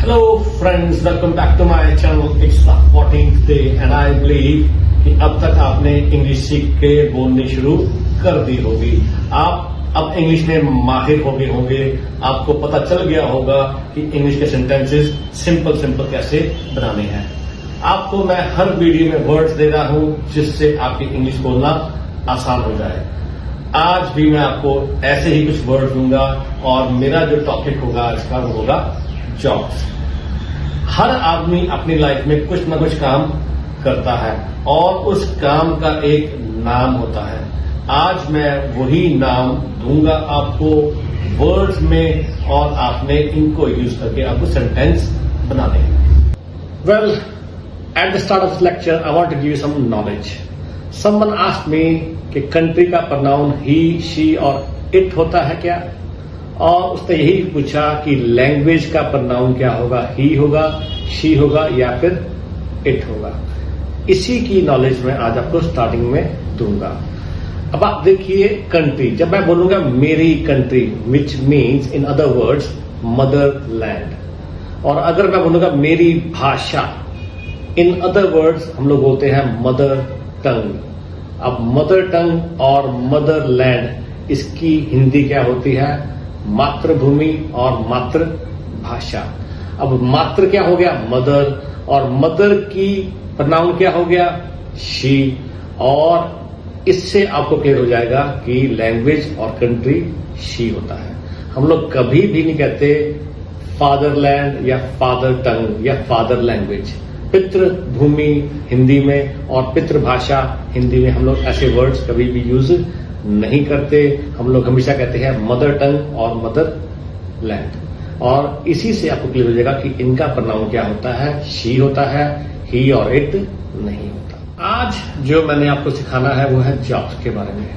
Hello friends, welcome back to my channel. It's the 14th day and I believe कि अब तक आपने English सीख के बोलनी शुरू कर दी होगी। आप अब इंग्लिश में माहिर हो गए होंगे। आपको पता चल गया होगा कि इंग्लिश के सेंटेंसेस सिंपल कैसे बनाने हैं। आपको मैं हर वीडियो में वर्ड्स दे रहा हूं जिससे आपकी इंग्लिश बोलना आसान हो जाए। आज भी मैं आपको ऐसे ही कुछ वर्ड दूंगा और मेरा जो टॉपिक होगा इसका वो होगा जॉब्स। हर आदमी अपनी लाइफ में कुछ ना कुछ काम करता है और उस काम का एक नाम होता है। आज मैं वही नाम दूंगा आपको वर्ड्स में और आपने इनको यूज करके आपको सेंटेंस बनाने हैं। Well, at the start of this lecture I want to give you some knowledge. Someone asked me कि कंट्री का प्रोनाउन ही, शी और इट होता है क्या, और उसने यही पूछा कि लैंग्वेज का प्रोनाउन क्या होगा, ही होगा, शी होगा या फिर इट होगा। इसी की नॉलेज मैं आज आपको स्टार्टिंग में दूंगा। अब आप देखिए कंट्री, जब मैं बोलूंगा मेरी country which means in other words Motherland, और अगर मैं बोलूंगा मेरी भाषा इन अदर वर्ड्स हम लोग बोलते हैं मदर टंग। अब मदर टंग और मदरलैंड इसकी हिंदी क्या होती है, मातृभूमि और मातृभाषा। अब मातृ क्या हो गया, मदर, और मदर की प्रोनाउन क्या हो गया, शी, और इससे आपको क्लियर हो जाएगा कि लैंग्वेज और कंट्री शी होता है। हम लोग कभी भी नहीं कहते फादरलैंड या फादर टंग या फादर लैंग्वेज। पितृभूमि हिंदी में और पितृभाषा हिंदी में हम लोग ऐसे वर्ड्स कभी भी यूज नहीं करते। हम लोग हमेशा कहते हैं मदर टंग और मदर लैंड, और इसी से आपको क्लियर हो जाएगा कि इनका प्रोनाउन क्या होता है, शी होता है, ही और इट नहीं होता। आज जो मैंने आपको सिखाना है वो है जॉब्स के बारे में।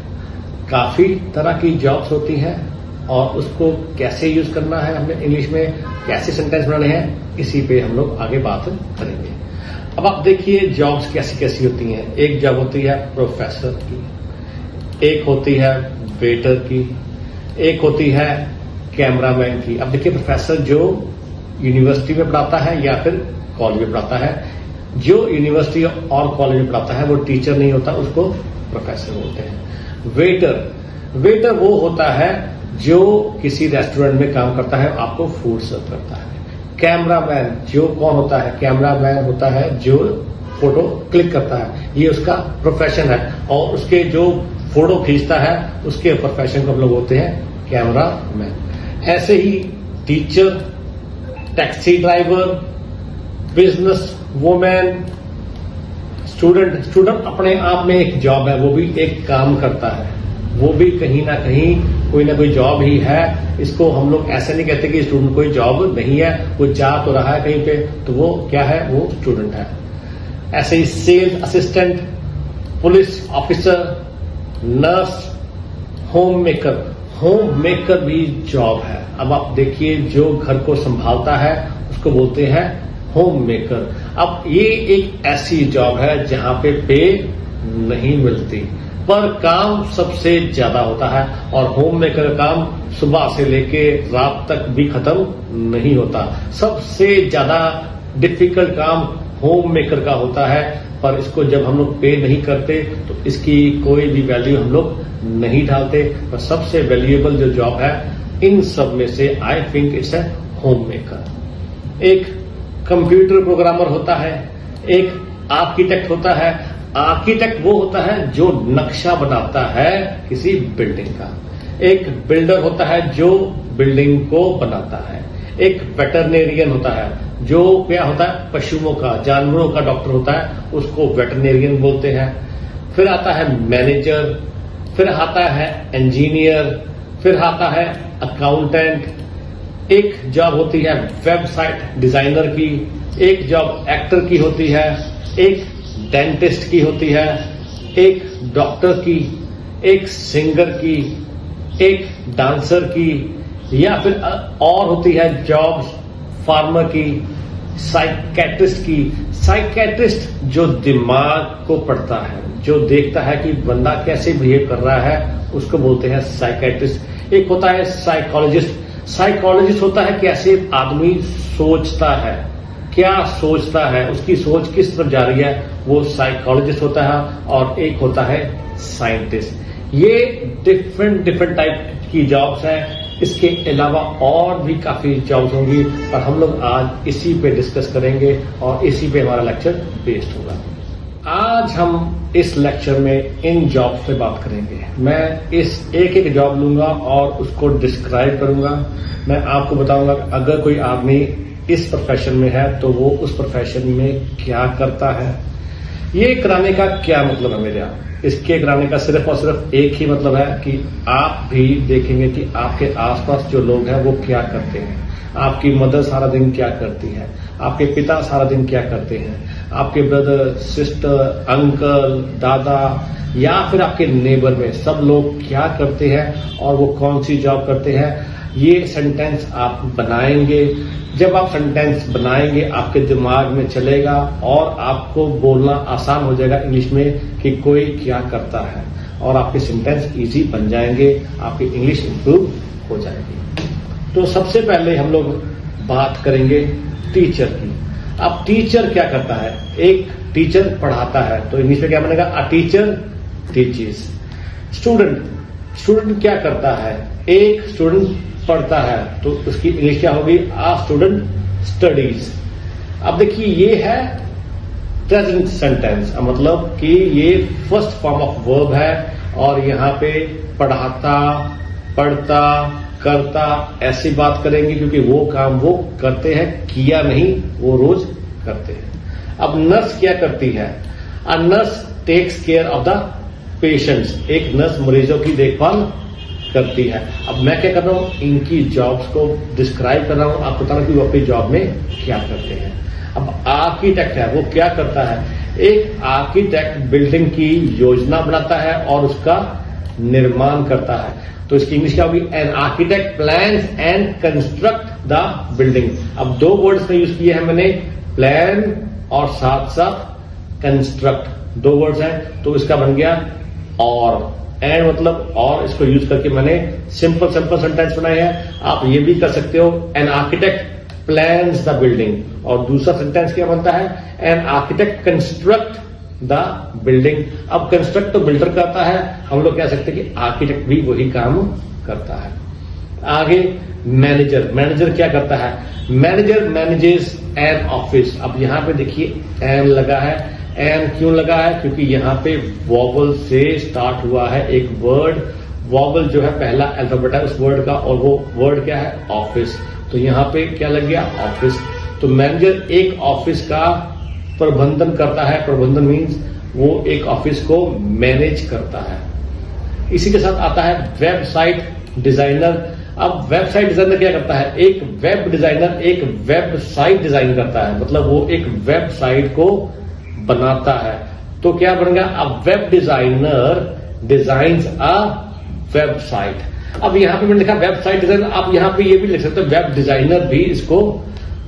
काफी तरह की जॉब्स होती हैं और उसको कैसे यूज करना है, हमें इंग्लिश में कैसे सेंटेंस बनाने हैं, इसी पे हम लोग आगे बात करेंगे। अब आप देखिए जॉब्स कैसी कैसी होती हैं। एक जॉब होती है प्रोफेसर की, एक होती है वेटर की, एक होती है कैमरामैन की। अब देखिए प्रोफेसर जो यूनिवर्सिटी में पढ़ाता है या फिर कॉलेज में पढ़ाता है। जो यूनिवर्सिटी और कॉलेज में पढ़ाता है वो टीचर नहीं होता, उसको प्रोफेसर बोलते हैं। वेटर वो होता है जो किसी रेस्टोरेंट में काम करता है, आपको फूड सर्व करता है। कैमरामैन जो कौन होता है, कैमरामैन होता है जो फोटो क्लिक करता है, ये उसका प्रोफेशन है, और उसके जो फोटो खींचता है उसके प्रोफेशन को हम लोग बोलते हैं कैमरामैन। ऐसे ही teacher, taxi driver, business women, student अपने आप में एक जॉब है, वो भी एक काम करता है, वो भी कहीं ना कहीं कोई ना कोई जॉब ही है। इसको हम लोग ऐसे नहीं कहते कि स्टूडेंट कोई जॉब नहीं है, वो जा तो रहा है कहीं पे, तो वो क्या है, वो स्टूडेंट है। ऐसे ही sales assistant, police officer, nurse, home maker भी जॉब है। अब आप देखिए जो घर को संभालता है उसको बोलते हैं होम मेकर। अब ये एक ऐसी जॉब है जहां पे नहीं मिलती पर काम सबसे ज्यादा होता है, और होम मेकर का काम सुबह से लेके रात तक भी खत्म नहीं होता। सबसे ज्यादा डिफिकल्ट काम होम मेकर का होता है, पर इसको जब हम लोग पे नहीं करते तो इसकी कोई भी वैल्यू हम लोग नहीं डालते। पर सबसे वैल्यूएबल जो जॉब है इन सब में से I think it's a home maker. एक कंप्यूटर प्रोग्रामर होता है, एक आर्किटेक्ट होता है। आर्किटेक्ट वो होता है जो नक्शा बनाता है किसी बिल्डिंग का। एक बिल्डर होता है जो बिल्डिंग को बनाता है। एक वेटरनेरियन होता है जो क्या होता है, पशुओं का, जानवरों का डॉक्टर होता है, उसको वेटरनेरियन बोलते हैं। फिर आता है मैनेजर, फिर आता है इंजीनियर, फिर आता है अकाउंटेंट। एक जॉब होती है वेबसाइट डिजाइनर की, एक जॉब एक्टर की होती है, एक डेंटिस्ट की होती है, एक डॉक्टर की, एक सिंगर की, एक डांसर की, या फिर और होती है जॉब्स फार्मर की, साइकेट्रिस्ट की। साइकेट्रिस्ट जो दिमाग को पढ़ता है, जो देखता है कि बंदा कैसे बिहेव कर रहा है, उसको बोलते हैं साइकेट्रिस्ट। एक होता है साइकोलॉजिस्ट। साइकोलॉजिस्ट होता है कैसे आदमी सोचता है, क्या सोचता है, उसकी सोच किस तरफ जा रही है, वो साइकोलॉजिस्ट होता है और एक होता है साइंटिस्ट। ये डिफरेंट टाइप की जॉब्स हैं। इसके अलावा और भी काफी जॉब्स होंगी, पर हम लोग आज इसी पे डिस्कस करेंगे और इसी पे हमारा लेक्चर बेस्ड होगा। आज हम इस लेक्चर में इन जॉब्स पे बात करेंगे। मैं इस एक जॉब लूंगा और उसको डिस्क्राइब करूंगा। मैं आपको बताऊंगा अगर कोई आदमी इस प्रोफेशन में है तो वो उस प्रोफेशन में क्या करता है। ये कराने का क्या मतलब है मेरे यहाँ? इसके कराने का सिर्फ और सिर्फ एक ही मतलब है कि आप भी देखेंगे कि आपके आसपास जो लोग हैं वो क्या करते हैं। आपकी मदर सारा दिन क्या करती है, आपके पिता सारा दिन क्या करते हैं, आपके ब्रदर, सिस्टर, अंकल, दादा या फिर आपके नेबर में सब लोग क्या करते हैं और वो कौन सी जॉब करते हैं। ये सेंटेंस आप बनाएंगे। जब आप सेंटेंस बनाएंगे आपके दिमाग में चलेगा और आपको बोलना आसान हो जाएगा इंग्लिश में कि कोई क्या करता है, और आपके सेंटेंस इजी बन जाएंगे, आपकी इंग्लिश इंप्रूव हो जाएगी। तो सबसे पहले हम लोग बात करेंगे टीचर की। अब टीचर क्या करता है? एक टीचर पढ़ाता है, तो इंग्लिश में क्या बनेगा? A teacher teaches. स्टूडेंट क्या करता है? एक स्टूडेंट पढ़ता है, तो उसकी इंग्लिश क्या होगी? आ स्टूडेंट स्टडीज। अब देखिए ये है प्रेजेंट सेंटेंस, मतलब कि ये फर्स्ट फॉर्म ऑफ वर्ब है और यहाँ पे पढ़ाता, पढ़ता, करता ऐसी बात करेंगे क्योंकि वो काम वो करते हैं, किया नहीं, वो रोज करते हैं। अब नर्स क्या करती है? A nurse takes care of the patients. एक नर्स मरीजों की देखभाल करती है। अब मैं क्या कर रहा हूं? इनकी जॉब्स को डिस्क्राइब कर रहा हूं, आपको बताना कि वो अपनी जॉब में क्या करते हैं। अब आर्किटेक्ट है, वो क्या करता है? एक आर्किटेक्ट बिल्डिंग की योजना बनाता है और उसका निर्माण करता है, तो इसकी इंग्लिश क्या होगी? An architect plans and construct the building. अब दो वर्ड्स में यूज किए हैं मैंने, प्लान और साथ साथ कंस्ट्रक्ट, दो वर्ड्स हैं, तो इसका बन गया और। एंड मतलब और, इसको यूज करके मैंने सिंपल सेंटेंस बनाए हैं। आप ये भी कर सकते हो, an architect plans the building. और दूसरा सेंटेंस क्या बनता है? An architect construct the building. अब कंस्ट्रक्ट तो बिल्डर करता है, हम लोग कह सकते हैं कि आर्किटेक्ट भी वही काम करता है। आगे मैनेजर क्या करता है? Manager manages an office. अब यहां पे देखिए एन लगा है। एन क्यों लगा है? क्योंकि यहां पे वॉवल से स्टार्ट हुआ है एक वर्ड। वॉवल जो है पहला अल्फाबेट है उस वर्ड का, और वो वर्ड क्या है? ऑफिस। तो यहां पे क्या लग गया? ऑफिस। तो मैनेजर एक ऑफिस का प्रबंधन करता है। प्रबंधन मीन्स वो एक ऑफिस को मैनेज करता है। इसी के साथ आता है वेबसाइट डिजाइनर। अब वेबसाइट डिजाइनर क्या करता है? एक वेब डिजाइनर एक वेबसाइट डिजाइन करता है, मतलब वो एक वेबसाइट को बनाता है। तो क्या बन गया? अब web designer designs a website. अब यहां पे मैंने लिखा वेबसाइट डिजाइनर, आप यहां पे ये भी लिख सकते हो वेब डिजाइनर भी इसको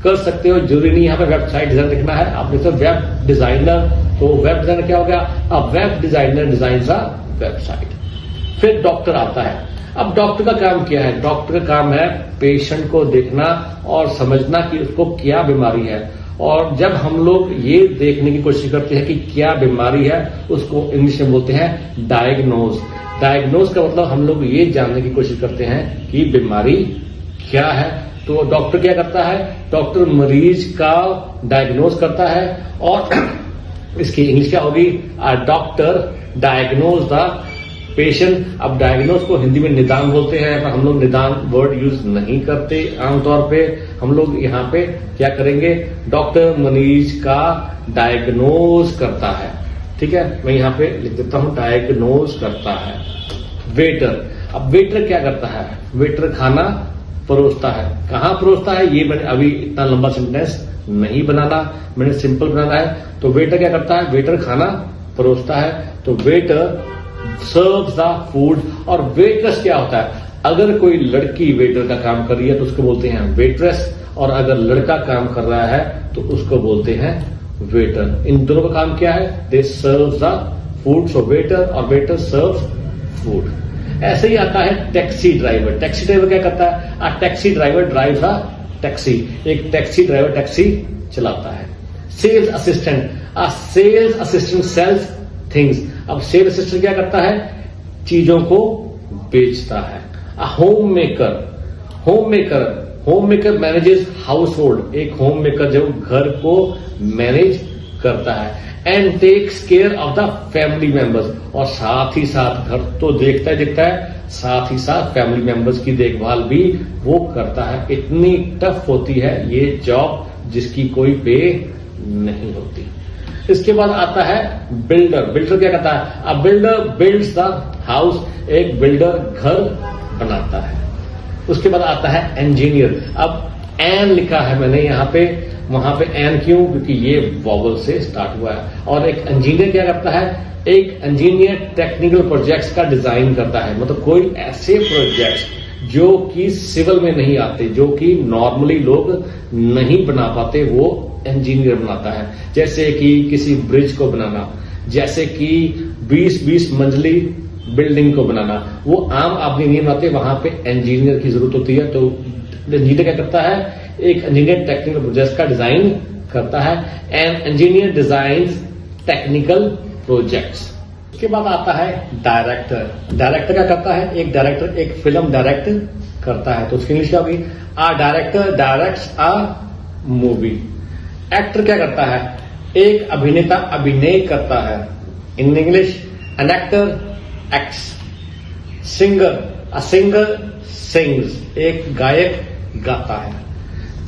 कर सकते हो, जरूरी नहीं यहां पे वेबसाइट डिजाइन लिखना है। आप लिखते हो वेब डिजाइनर, तो वेब डिजाइनर क्या हो गया? अब web designer designs a website. फिर डॉक्टर आता है। अब डॉक्टर का काम क्या है? डॉक्टर का काम है पेशेंट को देखना और समझना कि उसको क्या बीमारी है। और जब हम लोग ये देखने की कोशिश करते हैं कि क्या बीमारी है, उसको इंग्लिश में बोलते हैं डायग्नोज। डायग्नोज का मतलब हम लोग ये जानने की कोशिश करते हैं कि बीमारी क्या है। तो डॉक्टर क्या करता है? डॉक्टर मरीज का डायग्नोज करता है, और इसकी इंग्लिश क्या होगी? A doctor diagnose the patient. अब डायग्नोज को हिंदी में निदान बोलते हैं, पर हम लोग निदान वर्ड यूज नहीं करते आमतौर पे। हम लोग यहाँ पे क्या करेंगे? डॉक्टर मरीज का डायग्नोज करता है। ठीक है, मैं यहाँ पे लिख देता हूं डायग्नोज करता है। वेटर। अब वेटर क्या करता है? वेटर खाना परोसता है। कहां परोसता है? ये मैंने अभी इतना लंबा सेंटेंस नहीं बनाना, मैंने सिंपल बनाना है। तो वेटर क्या करता है? वेटर खाना परोसता है। तो वेटर सर्व्स द फूड। और वेट्रेस क्या होता है? अगर कोई लड़की वेटर का काम कर रही है तो उसको बोलते हैं वेट्रेस, और अगर लड़का काम कर रहा है तो उसको बोलते हैं वेटर। इन दोनों का काम क्या है? They serve the food. So waiter और वेटर सर्व्स फूड। ऐसे ही आता है टैक्सी ड्राइवर। टैक्सी ड्राइवर क्या करता है? A taxi driver drives a taxi, एक टैक्सी ड्राइवर टैक्सी चलाता है। Sales assistant, a sales assistant sells things. अब सेल्स असिस्टेंट क्या करता है? चीजों को बेचता है। A homemaker manages household, एक होम मेकर जो घर को मैनेज करता है। And takes care of the family members, और साथ ही साथ घर तो देखता है, साथ ही साथ फैमिली मेंबर्स की देखभाल भी वो करता है। इतनी टफ होती है ये जॉब जिसकी कोई पे नहीं होती। इसके बाद आता है बिल्डर। बिल्डर क्या करता है? A builder builds the house, एक बिल्डर घर बनाता है। उसके बाद आता है इंजीनियर। अब एन लिखा है मैंने यहां पे, वहां पे एन क्यों? क्योंकि ये वॉवल से स्टार्ट हुआ है। और एक इंजीनियर क्या करता है? एक इंजीनियर टेक्निकल प्रोजेक्ट्स का डिजाइन करता है, मतलब कोई ऐसे प्रोजेक्ट्स जो कि सिविल में नहीं आते, जो कि नॉर्मली लोग नहीं बना पाते, वो इंजीनियर बनाता है। जैसे कि किसी ब्रिज को बनाना, जैसे कि 20-20 मंजिली बिल्डिंग को बनाना, वो आम आदमी नहीं बनाते, वहां पे इंजीनियर की जरूरत होती है। तो इंजीनियर क्या करता है? एक इंजीनियर टेक्निकल प्रोजेक्ट्स का डिजाइन करता है। And engineer designs technical projects. उसके बाद आता है डायरेक्टर। डायरेक्टर क्या करता है? एक डायरेक्टर एक फिल्म डायरेक्ट करता है, तो उसकी इंग्लिश क्या होगी? A director directs a movie. Actor क्या करता है? एक अभिनेता अभिनय करता है। In English an actor acts. Singer, a singer sings, एक गायक गाता है।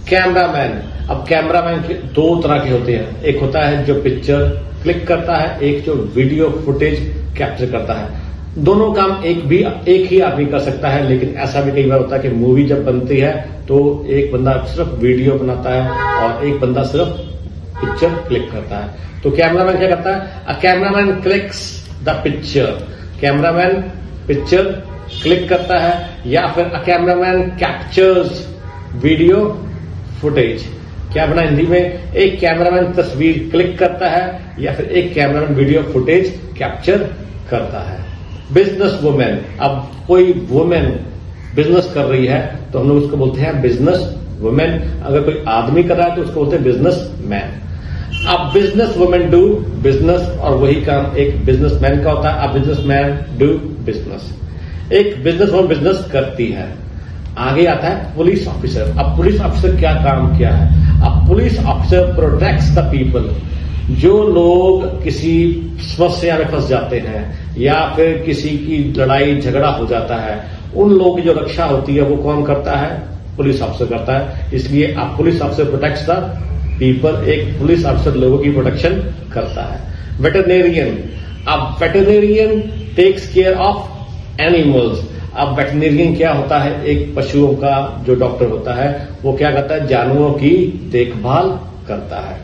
कैमरामैन, अब कैमरामैन दो तरह के होते हैं, एक होता है जो पिक्चर क्लिक करता है, एक जो वीडियो फुटेज कैप्चर करता है। दोनों काम एक ही आदमी कर सकता है, लेकिन ऐसा भी कई बार होता है कि मूवी जब बनती है तो एक बंदा सिर्फ वीडियो बनाता है और एक बंदा सिर्फ पिक्चर क्लिक करता है। तो कैमरामैन क्या करता है? A cameraman clicks the picture, cameraman picture click करता है। या फिर a cameraman captures video footage. क्या बना हिंदी में? एक कैमरामैन तस्वीर क्लिक करता है या फिर एक कैमरामैन वीडियो फुटेज कैप्चर करता है। बिजनेस वुमेन, अब कोई वुमेन बिजनेस कर रही है तो हम लोग उसको बोलते हैं बिजनेस वुमेन। अगर कोई आदमी कर रहा है तो उसको बोलते हैं बिजनेस मैन। अब बिजनेस वुमेन डू बिजनेस, और वही काम एक बिजनेसमैन का होता है। अब बिजनेसमैन डू बिजनेस। एक बिजनेस वुमन बिजनेस करती है। आगे आता है पुलिस ऑफिसर। अब पुलिस ऑफिसर क्या काम किया है? अब police officer protects the people. जो लोग किसी समस्या में फंस जाते हैं या फिर किसी की लड़ाई झगड़ा हो जाता है, उन लोगों की जो रक्षा होती है वो कौन करता है? पुलिस ऑफिसर करता है। इसलिए अब police officer protects the people, एक पुलिस ऑफिसर लोगों की प्रोटेक्शन करता है। वेटरनेरियन, अब veterinarian takes care of animals. अब वेटरनेरियन क्या होता है? एक पशुओं का जो डॉक्टर होता है वो क्या करता है? जानवरों की देखभाल करता है।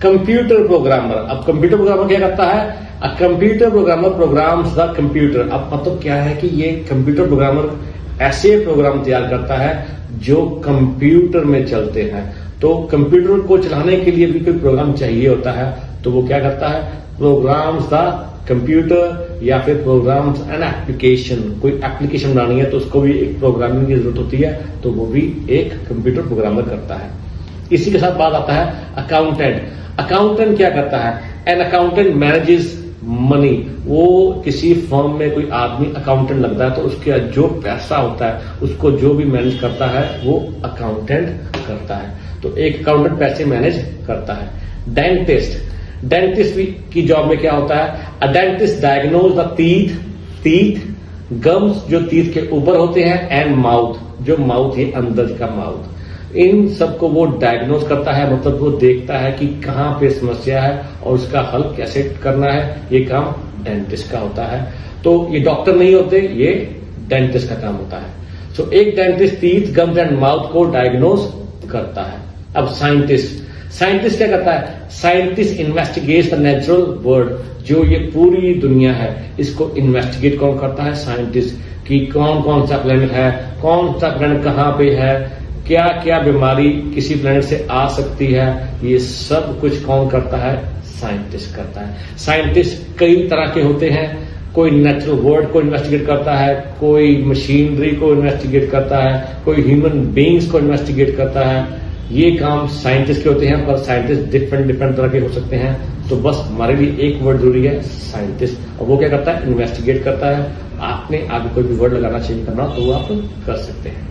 कंप्यूटर प्रोग्रामर, अब कंप्यूटर प्रोग्रामर क्या करता है? A computer programmer programs the computer. अब मतलब क्या है कि ये कंप्यूटर प्रोग्रामर ऐसे प्रोग्राम तैयार करता है जो कंप्यूटर में चलते हैं। तो कंप्यूटर को चलाने के लिए भी कोई प्रोग्राम चाहिए होता है, तो वो क्या करता है? प्रोग्राम्स द कंप्यूटर, या फिर प्रोग्राम्स एंड एप्लीकेशन। कोई एप्लीकेशन बनानी है तो उसको भी एक प्रोग्रामिंग की जरूरत होती है, तो वो भी एक कंप्यूटर प्रोग्रामर करता है। इसी के साथ बात आता है अकाउंटेंट। अकाउंटेंट क्या करता है? An accountant manages money. वो किसी फर्म में कोई आदमी अकाउंटेंट लगता है तो उसके जो पैसा होता है उसको जो भी मैनेज करता है वो अकाउंटेंट करता है। तो एक अकाउंटेंट पैसे मैनेज करता है। डेंटिस्ट, डेंटिस्ट की जॉब में क्या होता है? A dentist diagnose the teeth, gums जो टीथ के ऊपर होते हैं, एंड माउथ जो माउथ है अंदर का माउथ, इन सबको वो डायग्नोज करता है, मतलब वो देखता है कि कहां पे समस्या है और उसका हल कैसे करना है। ये काम डेंटिस्ट का होता है। तो ये डॉक्टर नहीं होते, ये डेंटिस्ट का काम होता है। सो एक dentist teeth, gums and mouth को डायग्नोज करता है। अब साइंटिस्ट, साइंटिस्ट क्या करता है? Scientist investigates the natural world. जो ये पूरी दुनिया है इसको इन्वेस्टिगेट कौन करता है? साइंटिस्ट। कि कौन कौन सा प्लेनेट है, कौन सा प्लेनेट कहां पे है, क्या क्या बीमारी किसी प्लेनेट से आ सकती है, ये सब कुछ कौन करता है? साइंटिस्ट करता है। साइंटिस्ट कई तरह के होते हैं, कोई नेचुरल वर्ड को इन्वेस्टिगेट करता है, कोई मशीनरी को इन्वेस्टिगेट करता है, कोई ह्यूमन बीइंग्स को इन्वेस्टिगेट करता है। ये काम साइंटिस्ट के होते हैं, पर साइंटिस्ट डिफरेंट तरह के हो सकते हैं। तो बस हमारे लिए एक वर्ड जरूरी है, साइंटिस्ट। और वो क्या करता है? इन्वेस्टिगेट करता है। आपने आगे कोई भी वर्ड लगाना चेंज करना तो वो आप कर सकते हैं।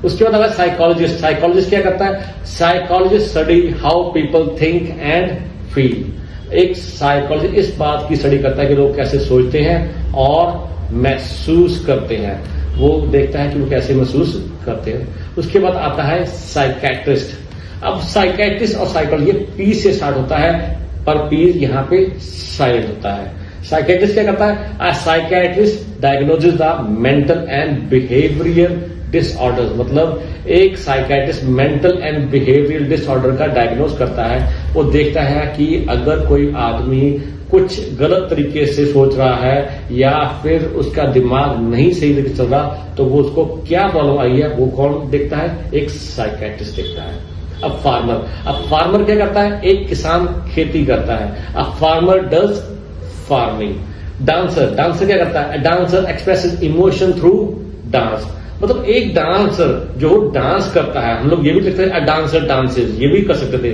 उसके बाद आता है साइकोलॉजिस्ट। साइकोलॉजिस्ट क्या करता है? Psychologist study how people think and feel. एक साइकोलॉजिस्ट इस बात की स्टडी करता है कि लोग कैसे सोचते हैं और महसूस करते हैं। वो देखता है कि वो कैसे महसूस करते हैं। उसके बाद आता है साइकेट्रिस्ट। अब साइकेट्रिस्ट और साइकोलॉजी पी से स्टार्ट होता है, पर पी यहाँ पे साइलेंट होता है। साइकेट्रिस्ट क्या करता है? A psychiatrist diagnoses the mental and behavioural disorders. मतलब एक psychiatrist mental and behavioural disorder का डायग्नोज करता है। वो देखता है कि अगर कोई आदमी कुछ गलत तरीके से सोच रहा है या फिर उसका दिमाग नहीं सही तरीके से चल रहा, तो वो उसको क्या प्रॉब्लम आई है वो कौन देखता है? एक साइकेट्रिस्ट देखता है। अब फार्मर क्या करता है? एक किसान खेती करता है। अब फार्मर डज फार्मिंग। डांसर क्या करता है? Dancer expresses emotion through dance. मतलब एक डांसर जो डांस करता है, हम लोग ये भी लिखते हैं डांसर डांसेस, ये भी कर सकते थे,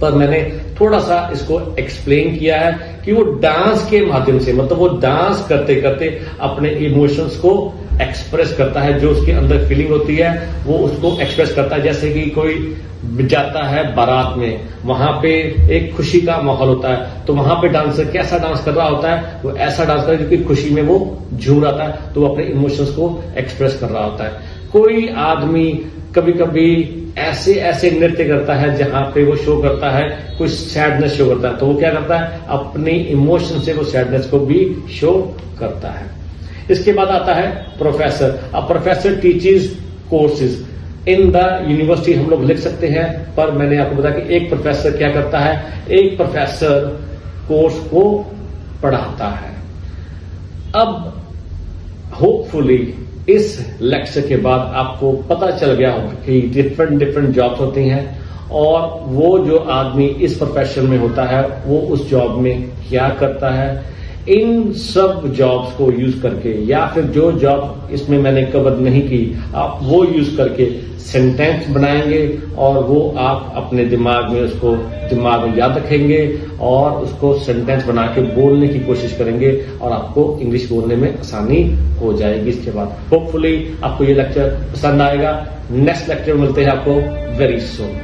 पर मैंने थोड़ा सा इसको एक्सप्लेन किया है कि वो डांस के माध्यम से, मतलब वो डांस करते करते अपने इमोशंस को एक्सप्रेस करता है। जो उसके अंदर फीलिंग होती है वो उसको एक्सप्रेस करता है। जैसे कि कोई जाता है बारात में, वहां पे एक खुशी का माहौल होता है, तो वहां पे डांसर कैसा डांस कर रहा होता है? वो ऐसा डांस कर रहा है क्योंकि खुशी में वो झूम रहा था, तो वो अपने इमोशंस को एक्सप्रेस कर रहा होता है। कोई आदमी कभी कभी ऐसे नृत्य करता है जहां पे वो शो करता है, कुछ सैडनेस शो करता है, तो वो क्या करता है? अपनी इमोशन से वो सैडनेस को भी शो करता है। इसके बाद आता है प्रोफेसर। अब professor teaches courses in the university, हम लोग लिख सकते हैं, पर मैंने आपको बताया कि एक प्रोफेसर क्या करता है? एक प्रोफेसर कोर्स को पढ़ाता है। अब होपफुली इस लेक्चर के बाद आपको पता चल गया होगा कि डिफरेंट जॉब्स होती हैं, और वो जो आदमी इस प्रोफेशन में होता है वो उस जॉब में क्या करता है। इन सब जॉब्स को यूज करके, या फिर जो जॉब इसमें मैंने कवर नहीं की, आप वो यूज करके सेंटेंस बनाएंगे, और वो आप अपने दिमाग में याद रखेंगे और उसको सेंटेंस बना के बोलने की कोशिश करेंगे, और आपको इंग्लिश बोलने में आसानी हो जाएगी। इसके बाद होपफुली आपको ये लेक्चर पसंद आएगा। नेक्स्ट लेक्चर में मिलते हैं आपको वेरी सून।